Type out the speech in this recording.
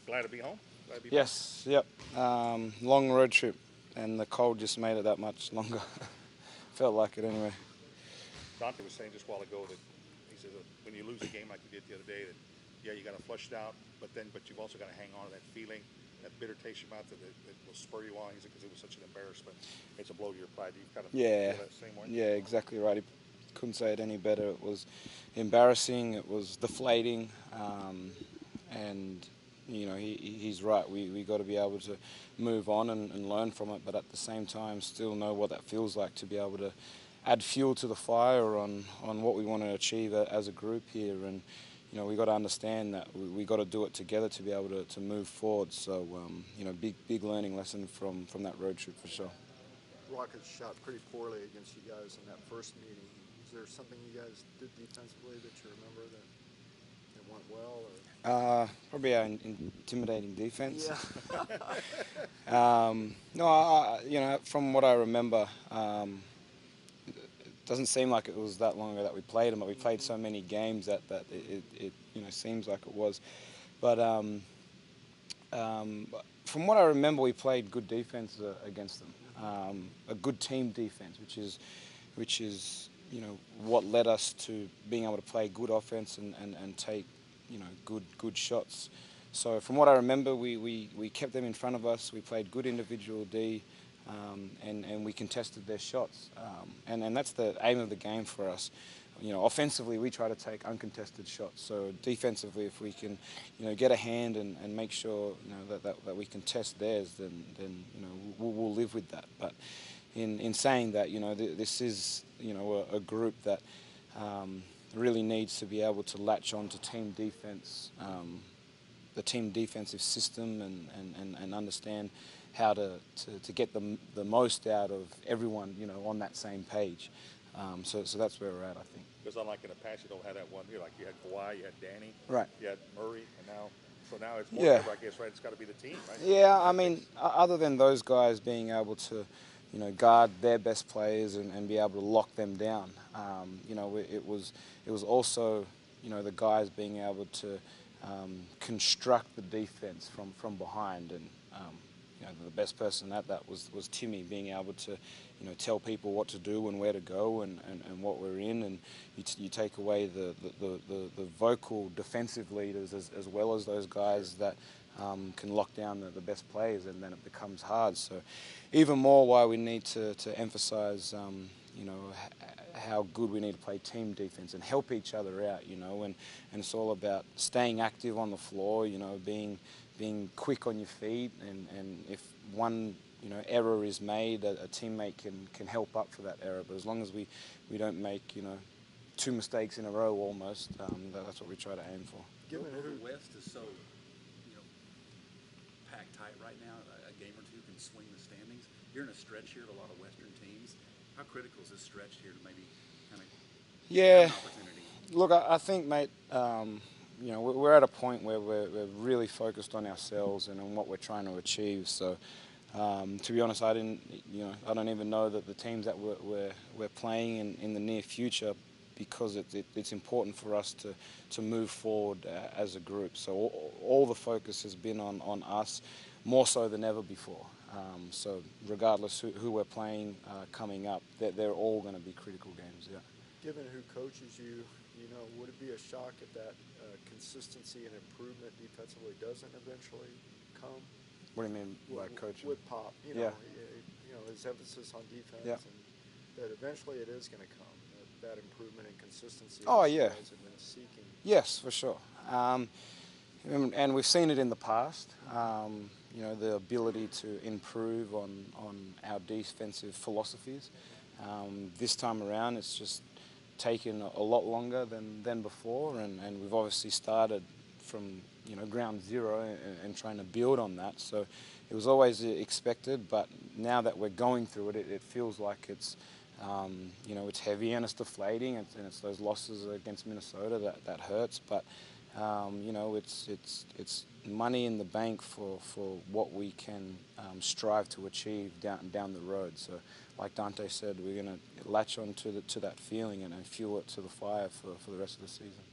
glad to be home? Glad to be yes, yep. Long road trip, and the cold just made it that much longer. Felt like it anyway. Dante was saying just a while ago that he said that when you lose a game like you did the other day, that yeah, you got to flush it out, but you've also got to hang on to that feeling, that bitter taste in your mouth that will spur you on. He said because it was such an embarrassment. It's a blow to your pride. Do you kind of feel that same way? Yeah, exactly right. He couldn't say it any better. It was embarrassing. It was deflating, and he's right. We got to be able to move on and learn from it, but at the same time, still know what that feels like to be able to add fuel to the fire on what we want to achieve as a group here. And we got to understand that we got to do it together to be able to move forward. So big learning lesson from that road trip for sure. Rockets shot pretty poorly against you guys in that first meeting. Is there something you guys did defensively that you remember that went well? Or? Probably our intimidating defense. Yeah. No, from what I remember, it doesn't seem like it was that long ago that we played them, but we played so many games that it seems like it was. But from what I remember, we played good defense against them. A good team defense, which is what led us to being able to play good offense and take good shots. So from what I remember, we kept them in front of us. We played good individual D, and we contested their shots. And that's the aim of the game for us. Offensively, we try to take uncontested shots. So defensively, if we can, get a hand and make sure, that we contest theirs, then we'll live with that. But in saying that, this is, a group that really needs to be able to latch on to team defense, the team defensive system, and understand how to get the most out of everyone, on that same page. So that's where we're at, I think. Because unlike in the past, you don't have that one here. Like you had Kawhi, you had Danny, right? You had Murray, and now it's more ever, I guess, right? It's got to be the team, right? Yeah, I mean, other than those guys being able to, guard their best players and be able to lock them down, it was also, the guys being able to construct the defense from behind. And the best person at that was Timmy, being able to tell people what to do and where to go and what we're in, and you take away the vocal defensive leaders as well as those guys that can lock down the best players, and then it becomes hard. So even more why we need to emphasize how good we need to play team defense and help each other out, and it's all about staying active on the floor, being quick on your feet, and if one error is made, a teammate can help up for that error. But as long as we don't make two mistakes in a row almost, that's what we try to aim for. Given the West is so packed tight right now, a game or two can swing the standings. You're in a stretch here of a lot of Western teams. How critical is this stretch here to maybe kind of have an opportunity? Look, I think, mate, we're at a point where we're really focused on ourselves and on what we're trying to achieve. So, to be honest, I don't even know that the teams that we're playing in the near future, because it's important for us to move forward as a group. So all the focus has been on us, more so than ever before. So regardless who we're playing coming up, they're all going to be critical games. Yeah. Given who coaches you, would it be a shock if that consistency and improvement defensively doesn't eventually come? What do you mean by coaching? With Pop, his emphasis on defense, and that eventually it is going to come. That improvement and consistency. Oh yeah. Guys have been seeking. Yes, for sure. And we've seen it in the past. The ability to improve on our defensive philosophies. This time around, it's just taken a lot longer than before, and we've obviously started from ground zero and trying to build on that. So it was always expected, but now that we're going through it, it feels like it's it's heavy and it's deflating, and it's those losses against Minnesota that hurts. But it's money in the bank for what we can strive to achieve down the road. So, like Dante said, we're going to latch on to that feeling and fuel it to the fire for the rest of the season.